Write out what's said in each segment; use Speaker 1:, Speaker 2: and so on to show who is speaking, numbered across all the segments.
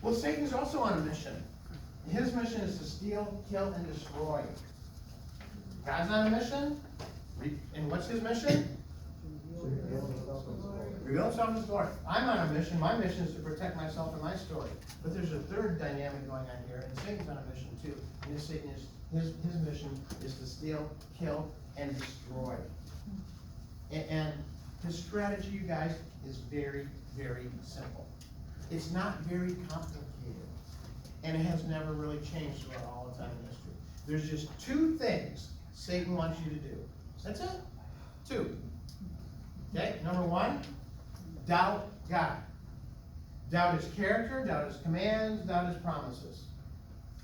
Speaker 1: Well, Satan's also on a mission. His mission is to steal, kill, and destroy. God's on a mission. And what's his mission? Reveal himself in his glory. I'm on a mission. My mission is to protect myself and my story. But there's a third dynamic going on here, and Satan's on a mission too. And his mission is to steal, kill, and destroy. And his strategy, you guys, is very, very simple. It's not very complicated. And it has never really changed throughout all the time in history. There's just two things Satan wants you to do. That's it. Two. Okay, number one, doubt God. Doubt his character, doubt his commands, doubt his promises.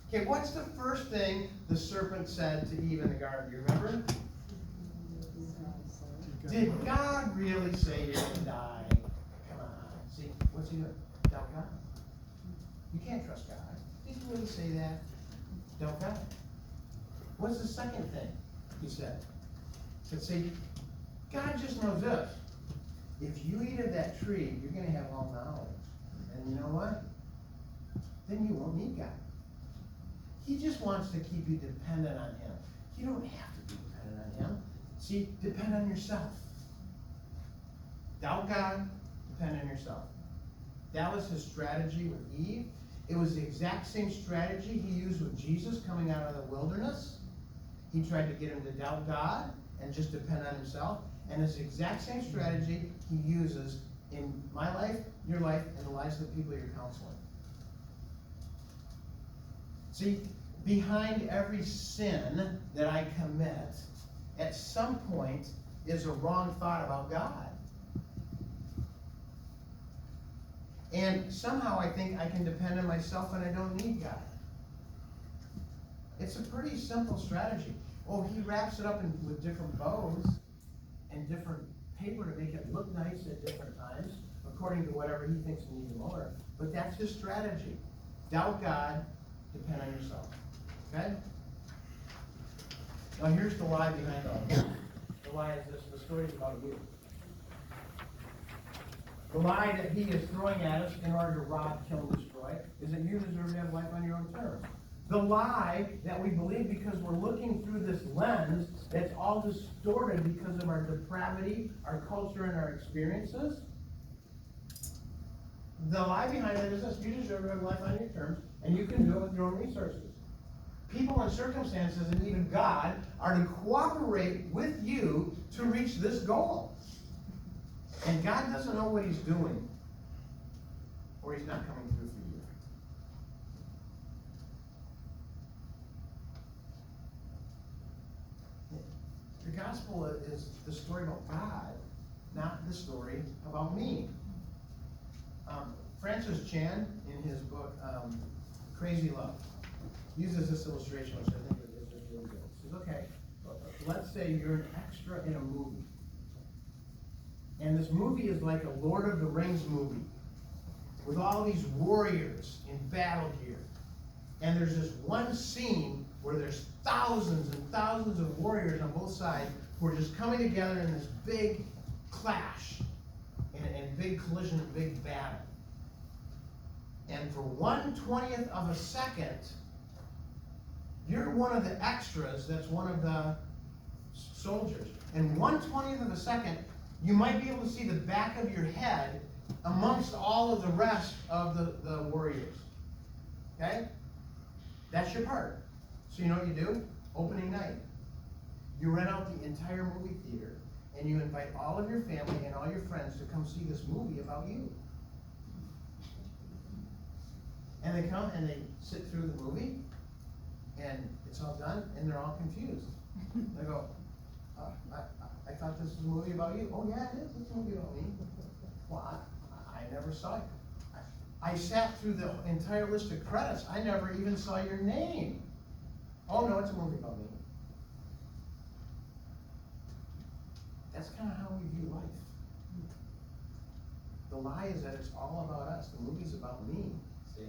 Speaker 1: Okay, what's the first thing the serpent said to Eve in the garden? Do you remember? Did God really say you're going to die? Come on. See, what's he doing? Doubt God. You can't trust God. Did he really say that? Doubt God. What's the second thing he said? He said, see, God just knows this. If you eat of that tree, you're going to have all knowledge. And you know what? Then you won't need God. He just wants to keep you dependent on him. You don't have to be dependent on him. See, depend on yourself. Doubt God, depend on yourself. That was his strategy with Eve. It was the exact same strategy he used with Jesus coming out of the wilderness. He tried to get him to doubt God and just depend on himself. And it's the exact same strategy he uses in my life, your life, and the lives of the people you're counseling. See, behind every sin that I commit, at some point, is a wrong thought about God. And somehow I think I can depend on myself and I don't need God. It's a pretty simple strategy. Oh, he wraps it up with different bows and different paper to make it look nice at different times, according to whatever he thinks we need more. But that's his strategy. Doubt God, depend on yourself. Okay? Now here's the lie behind all this. The lie is this: the story is about you. The lie that he is throwing at us in order to rob, kill, and destroy is that you deserve to have life on your own terms. The lie that we believe because we're looking through this lens that's all distorted because of our depravity, our culture, and our experiences. The lie behind it is this: you deserve to have life on your terms, and you can do it with your own resources. People and circumstances, and even God, are to cooperate with you to reach this goal. And God doesn't know what he's doing, or he's not coming through for you. The gospel is the story about God, not the story about me. Francis Chan, in his book, Crazy Love, uses this illustration, which I think is really good. He says, okay, let's say you're an extra in a movie. And this movie is like a Lord of the Rings movie with all these warriors in battle gear. And there's this one scene where there's thousands and thousands of warriors on both sides who are just coming together in this big clash and big collision, big battle. And for 1/20th of a second, you're one of the extras that's one of the soldiers. And 1/20th of a second, you might be able to see the back of your head amongst all of the rest of the warriors. Okay? That's your part. So you know what you do? Opening night. You rent out the entire movie theater, and you invite all of your family and all your friends to come see this movie about you. And they come and they sit through the movie, and it's all done, and they're all confused. They go, I thought this was a movie about you. Oh yeah, it is. It's a movie about me. Well, I never saw it. I sat through the entire list of credits. I never even saw your name. Oh no, it's a movie about me. That's kind of how we view life. The lie is that it's all about us. The movie's about me. See?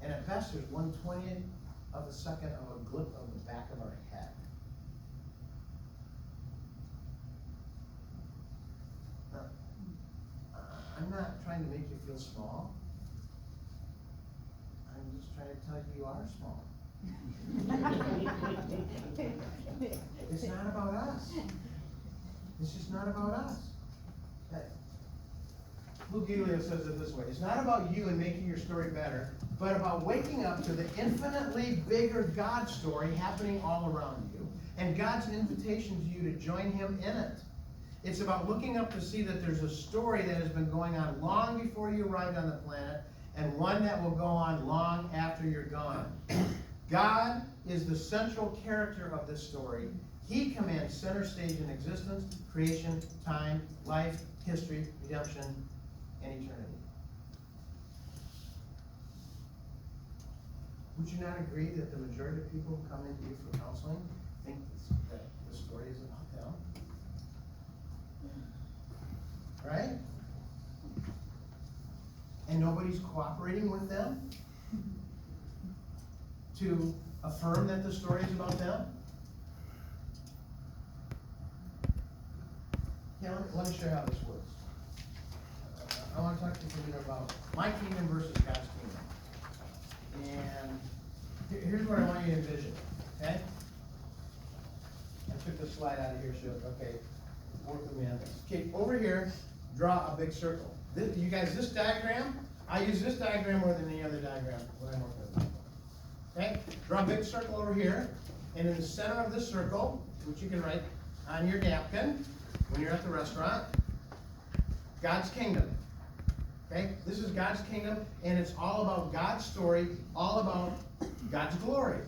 Speaker 1: And at best, there's 1/20th of a second of a glip of the back of our head. Now, I'm not trying to make you feel small. I'm just trying to tell you, you are small. It's not about us. It's just not about us. Lou Giglio says it this way: it's not about you and making your story better, but about waking up to the infinitely bigger God story happening all around you, and God's invitation to you to join Him in it. It's about looking up to see that there's a story that has been going on long before you arrived on the planet, and one that will go on long after you're gone. God is the central character of this story. He commands center stage in existence, creation, time, life, history, redemption, and eternity. Would you not agree that the majority of people who come into you for counseling think that the story is about them? Right? And nobody's cooperating with them to affirm that the story is about them? Yeah, let me show you how this works. I want to talk to you about my kingdom versus God's kingdom. And here's what I want you to envision, okay? I took the slide out of here, so, okay, work with me on this. Okay, over here, draw a big circle. You guys, this diagram, I use this diagram more than any other diagram when I'm working with people. Okay, draw a big circle over here, and in the center of this circle, which you can write on your napkin when you're at the restaurant, God's kingdom. Okay, this is God's kingdom, and it's all about God's story, all about God's glory.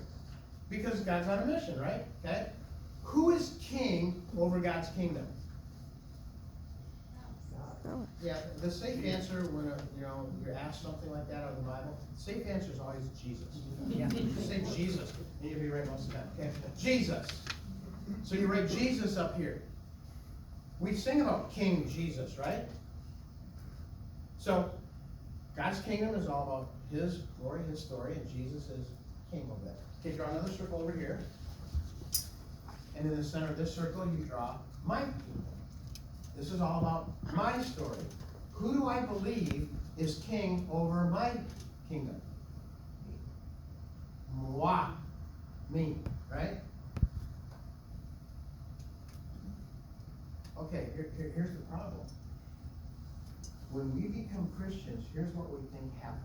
Speaker 1: Because God's on a mission, right? Okay? Who is king over God's kingdom? Yeah, the safe answer when you're asked something like that out of the Bible, the safe answer is always Jesus. Yeah. Just say Jesus, and you'll be right most of the time. Okay? Jesus. So you write Jesus up here. We sing about King Jesus, right? So God's kingdom is all about His glory, His story, and Jesus is king over that. Okay, draw another circle over here. And in the center of this circle, you draw my kingdom. This is all about my story. Who do I believe is king over my kingdom? Moi. Me, right? Okay, here's the problem. When we become Christians, here's what we think happens.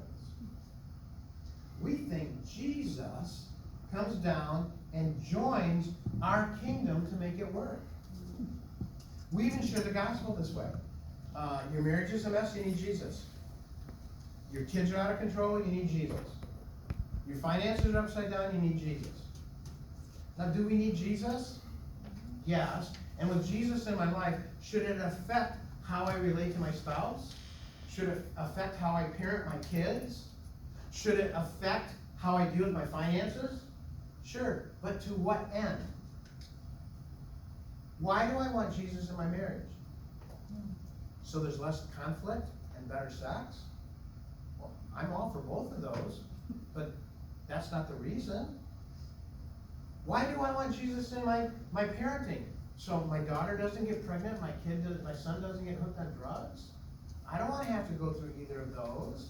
Speaker 1: We think Jesus comes down and joins our kingdom to make it work. We even share the gospel this way. Your marriage is a mess, you need Jesus. Your kids are out of control, you need Jesus. Your finances are upside down, you need Jesus. Now, do we need Jesus? Yes. And with Jesus in my life, should it affect how I relate to my spouse? Should it affect how I parent my kids? Should it affect how I deal with my finances? Sure, but to what end? Why do I want Jesus in my marriage? So there's less conflict and better sex? Well, I'm all for both of those, but that's not the reason. Why do I want Jesus in my parenting? So my daughter doesn't get pregnant, my son doesn't get hooked on drugs? I don't want to have to go through either of those.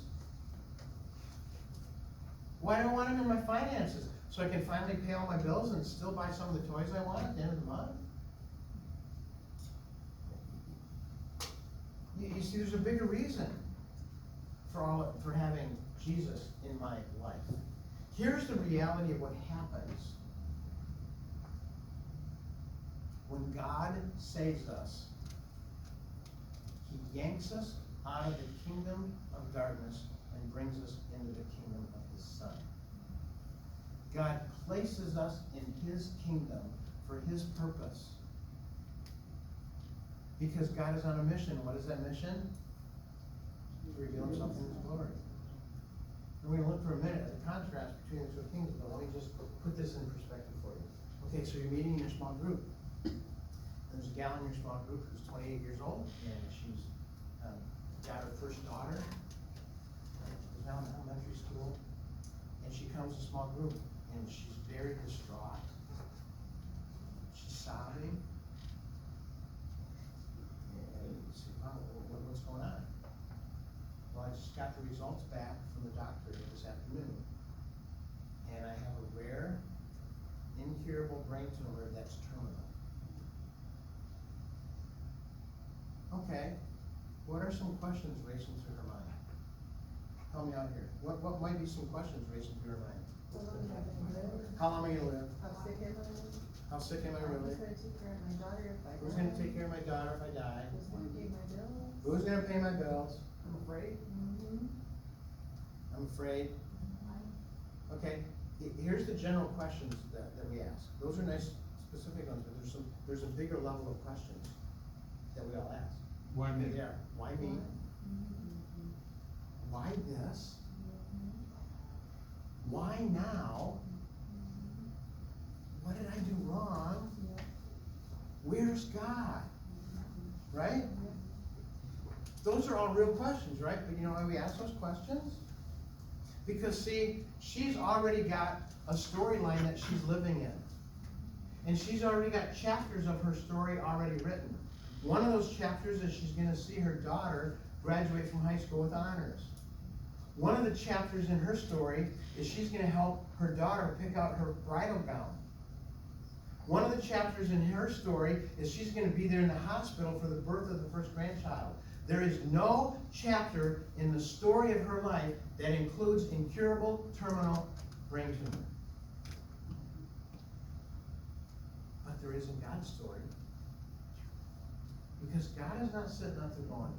Speaker 1: Why do I want him in my finances? So I can finally pay all my bills and still buy some of the toys I want at the end of the month? You see, there's a bigger reason for having Jesus in my life. Here's the reality of what happens when God saves us. He yanks us out of the kingdom of darkness and brings us into the kingdom of His Son. God places us in His kingdom for His purpose. Because God is on a mission. What is that mission? To reveal Himself in His glory. And we're going to look for a minute at the contrast between the two kingdoms, but let me just put this in perspective for you. Okay, so you're meeting in your small group. There's a gal in your small group who's 28 years old, and she's got her first daughter, who's now in elementary school, and she comes to small group, and she's very distraught. She's sobbing. And you say, Mom, what's going on? Well, I just got the results back from the doctor this afternoon. And I have a rare, incurable brain tumor that's terminal. Okay, what are some questions racing through her mind? Help me out here. What might be some questions racing through her mind? How long am I going to live? How sick am I really? Who's going to take care of my daughter if I die? Who's going to pay my bills?
Speaker 2: I'm afraid.
Speaker 1: I'm afraid. Okay, here's the general questions that we ask. Those are nice, specific ones, but there's a bigger level of questions that we all ask.
Speaker 3: Why me?
Speaker 1: Yeah. Why me? Why this? Why now? What did I do wrong? Where's God? Right? Those are all real questions, right? But you know why we ask those questions? Because see, she's already got a storyline that she's living in. And she's already got chapters of her story already written. One of those chapters is she's going to see her daughter graduate from high school with honors. One of the chapters in her story is she's going to help her daughter pick out her bridal gown. One of the chapters in her story is she's going to be there in the hospital for the birth of the first grandchild. There is no chapter in the story of her life that includes incurable terminal brain tumor. But there is in God's story. Because God is not sitting up there going,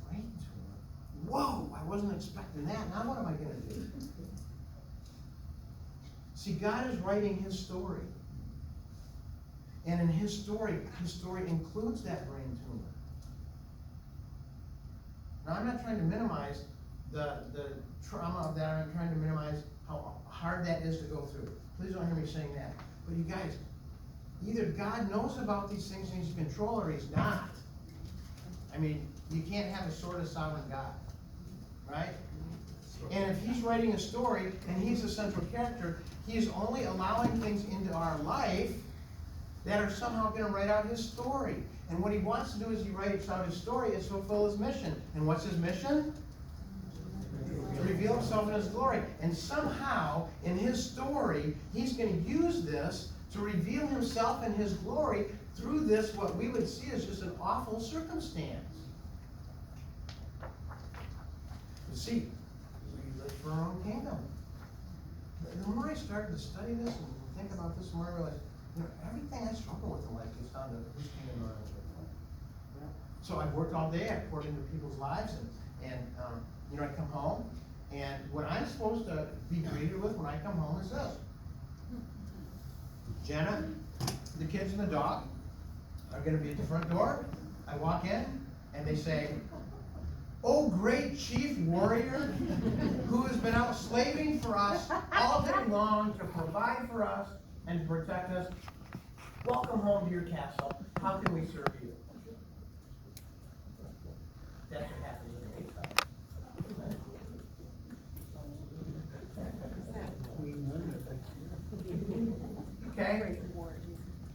Speaker 1: brain tumor? Whoa, I wasn't expecting that. Now what am I going to do? See, God is writing his story. And in his story includes that brain tumor. Now, I'm not trying to minimize the trauma of that. I'm trying to minimize how hard that is to go through. Please don't hear me saying that. But you guys, either God knows about these things and he's in control or he's not. I mean, you can't have a sort of sovereign God, right? And if he's writing a story and he's the central character, he is only allowing things into our life that are somehow going to write out his story. And what he wants to do is he writes out his story is fulfill his mission. And what's his mission? To reveal himself in his glory. And somehow, in his story, he's going to use this to reveal himself and his glory through this, what we would see as just an awful circumstance. You see, we live for our own kingdom. The more I started to study this and think about this, the more I realized, everything I struggle with in life gets down to whose kingdom am I with. So I've worked all day, I've poured into people's lives, and I come home, and what I'm supposed to be greeted with when I come home is this. Jenna, the kids and the dog are going to be at the front door. I walk in, and they say, "Oh, great chief warrior who has been out slaving for us all day long to provide for us and to protect us. Welcome home to your castle. How can we serve you?" That's what happens in the hotel. Okay?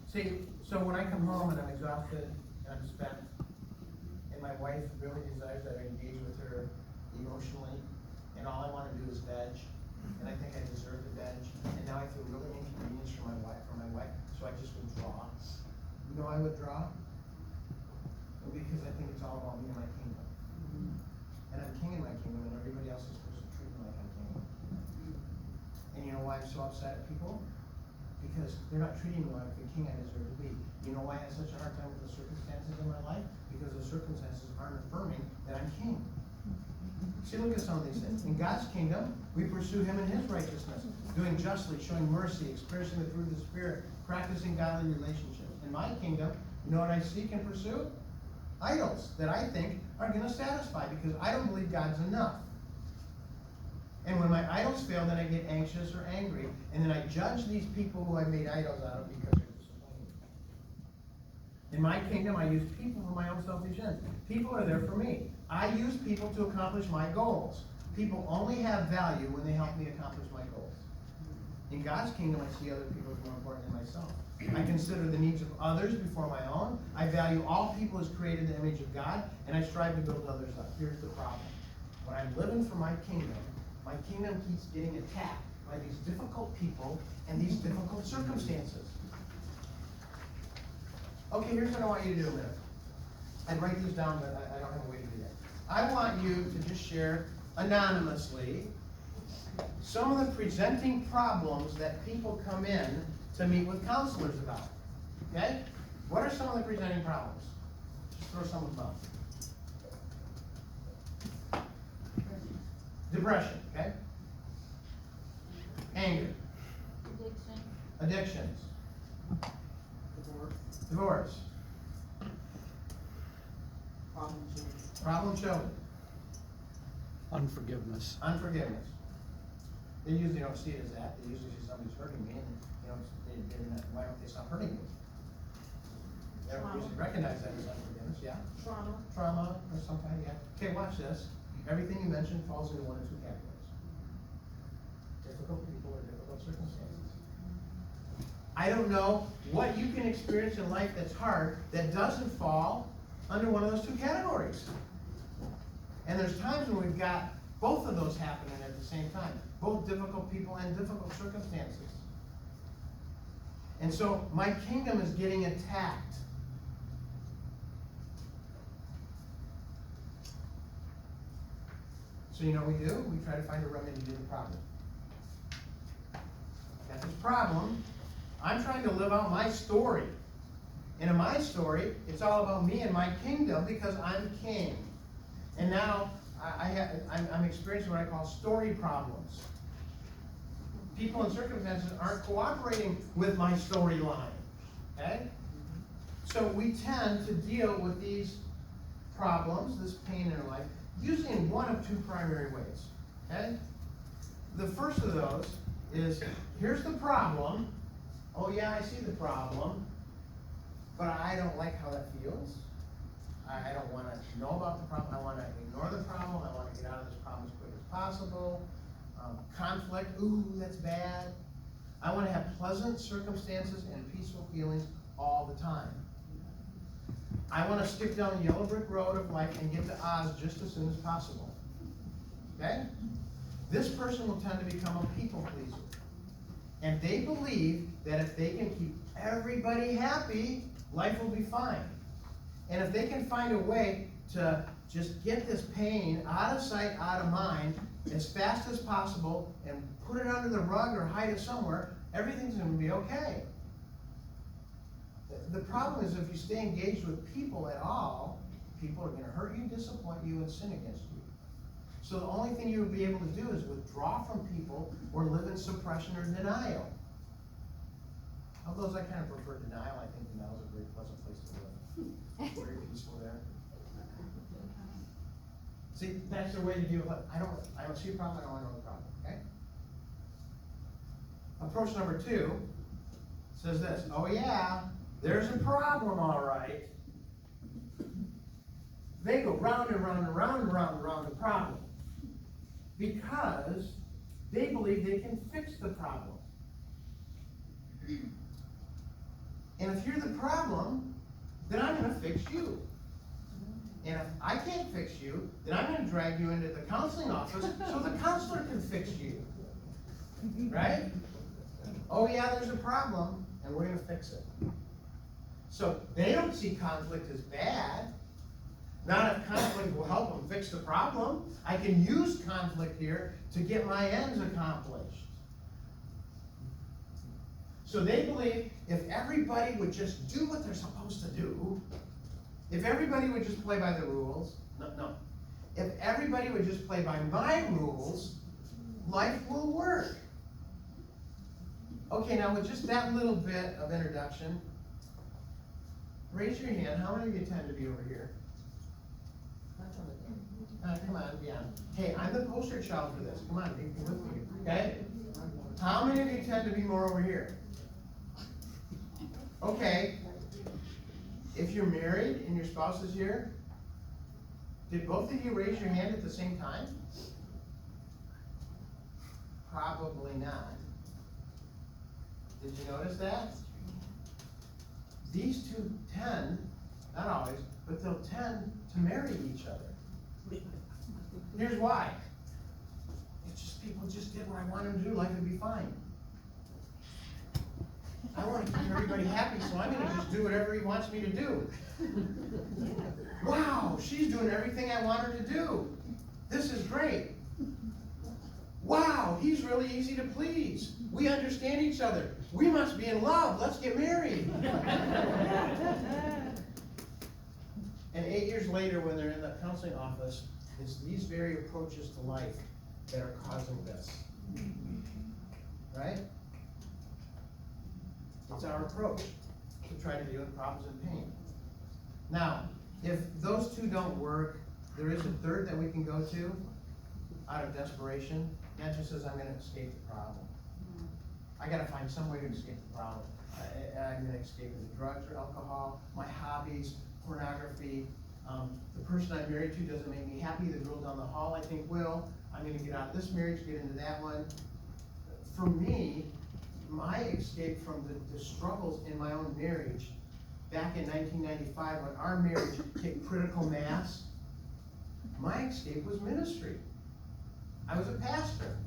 Speaker 1: See, so when I come home and I'm exhausted and I'm spent, and my wife really desires that I engage with her emotionally, and all I want to do is veg, and I think I deserve to veg, and now I feel really inconvenienced for my wife, so I just withdraw. You know I withdraw? Well, because I think it's all about me and my kingdom. And I'm king in my kingdom, and everybody else is supposed to treat me like I'm king. And you know why I'm so upset at people? Because they're not treating me like the king I deserve to be. You know why I have such a hard time with the circumstances in my life? Because the circumstances aren't affirming that I'm king. See, look at some of these things. In God's kingdom, we pursue him in his righteousness, doing justly, showing mercy, experiencing the fruit of the Spirit, practicing godly relationships. In my kingdom, you know what I seek and pursue? Idols that I think are going to satisfy, because I don't believe God's enough. And when my idols fail, then I get anxious or angry, and then I judge these people who I made idols out of because they're disappointing. In my kingdom, I use people for my own selfish ends. People are there for me. I use people to accomplish my goals. People only have value when they help me accomplish my goals. In God's kingdom, I see other people as more important than myself. I consider the needs of others before my own. I value all people as created in the image of God, and I strive to build others up. Here's the problem. when I'm living for my kingdom keeps getting attacked by these difficult people and these difficult circumstances. Okay, here's what I want you to do a minute. I'd write these down, but I don't have a way to do that. I want you to just share anonymously some of the presenting problems that people come in to meet with counselors about. Okay? What are some of the presenting problems? Just throw some of them out. Depression, okay? Anger. Addictions. Divorce. Problem children.
Speaker 2: Unforgiveness.
Speaker 1: Unforgiveness. They usually don't see it as that. They usually see somebody's hurting me, and why don't they stop hurting me? They don't usually recognize that as unforgiveness. Yeah. Trauma or some kind. Yeah. Okay, watch this. Everything you mentioned falls into one or two categories. Difficult people or difficult circumstances. I don't know what you can experience in life that's hard that doesn't fall under one of those two categories. And there's times when we've got both of those happening at the same time. Both difficult people and difficult circumstances. And so my kingdom is getting attacked. So you know what we do? We try to find a remedy to the problem. Got this problem. I'm trying to live out my story. And in my story, it's all about me and my kingdom because I'm king. And now I'm experiencing what I call story problems. People and circumstances aren't cooperating with my storyline. Okay? So we tend to deal with these problems, this pain in our life, usually in one of two primary ways. Okay? The first of those is, here's the problem. Oh yeah, I see the problem, but I don't like how that feels. I don't want to know about the problem. I want to ignore the problem. I want to get out of this problem as quick as possible. Conflict, ooh, that's bad. I want to have pleasant circumstances and peaceful feelings all the time. I want to skip down the yellow brick road of life and get to Oz just as soon as possible. Okay? This person will tend to become a people pleaser. And they believe that if they can keep everybody happy, life will be fine. And if they can find a way to just get this pain out of sight, out of mind, as fast as possible, and put it under the rug or hide it somewhere, everything's going to be okay. The problem is if you stay engaged with people at all, people are going to hurt you, disappoint you, and sin against you. So the only thing you would be able to do is withdraw from people or live in suppression or denial. Of those, I kind of prefer denial. I think denial is a very pleasant place to live. Very peaceful there. See, that's the way to deal with it. I don't see a problem, I don't want to know the problem. Okay? Approach number 2 says this. Oh yeah, there's a problem, all right. They go round and round and round and round and round the problem because they believe they can fix the problem. And if you're the problem, then I'm going to fix you. And if I can't fix you, then I'm going to drag you into the counseling office so the counselor can fix you. Right? Oh yeah, there's a problem, and we're going to fix it. So they don't see conflict as bad. Not if conflict will help them fix the problem. I can use conflict here to get my ends accomplished. So they believe if everybody would just do what they're supposed to do, if everybody would just play by the rules, no. If everybody would just play by my rules, life will work. Okay, now with just that little bit of introduction, raise your hand. How many of you tend to be over here? Come on, yeah. Hey, I'm the poster child for this. Come on, be with me. Okay? How many of you tend to be more over here? Okay. If you're married and your spouse is here, did both of you raise your hand at the same time? Probably not. Did you notice that? These two tend, not always, but they'll tend to marry each other. Here's why. It's just people just did what I want them to do, life would be fine. I want to keep everybody happy, so I'm gonna just do whatever he wants me to do. Wow, she's doing everything I want her to do. This is great. Wow, he's really easy to please. We understand each other. We must be in love. Let's get married. And 8 years later, when they're in the counseling office, it's these very approaches to life that are causing this. Right? It's our approach to try to deal with problems and pain. Now, if those two don't work, there is a third that we can go to out of desperation. That just says, I'm going to escape the problem. I got to find some way to escape the problem. I'm going to escape into drugs or alcohol, my hobbies, pornography. The person I'm married to doesn't make me happy. The girl down the hall I think will. I'm going to get out of this marriage, get into that one. For me, my escape from the struggles in my own marriage back in 1995 when our marriage hit critical mass, my escape was ministry. I was a pastor.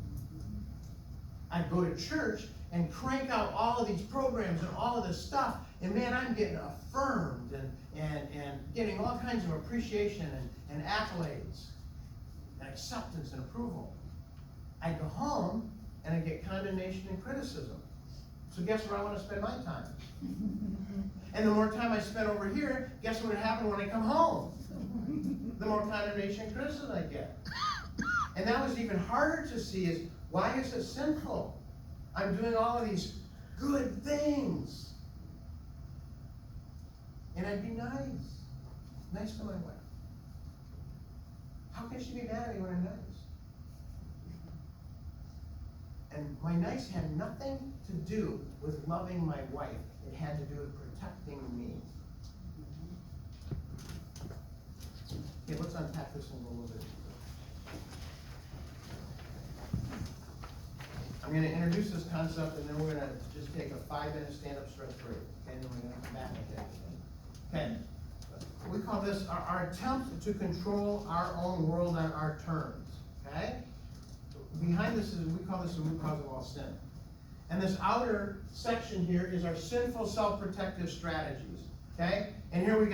Speaker 1: I'd go to church and crank out all of these programs and all of this stuff, and man, I'm getting affirmed and getting all kinds of appreciation and accolades and acceptance and approval. I'd go home and I'd get condemnation and criticism. So guess where I want to spend my time? And the more time I spend over here, guess what would happen when I come home? The more condemnation and criticism I get. And that was even harder to see is, why is it sinful? I'm doing all of these good things. And I'd be nice to my wife. How can she be mad at me when I'm nice? And my nice had nothing to do with loving my wife. It had to do with protecting me. Okay, let's unpack this one a little bit. I'm going to introduce this concept, and then we're going to just take a 5-minute stand-up stretch break. Okay, and then we're going to come back and take it. Okay. We call this our attempt to control our own world on our terms. Okay? Behind this is, we call this the root cause of all sin. And this outer section here is our sinful self-protective strategies. Okay? And here we got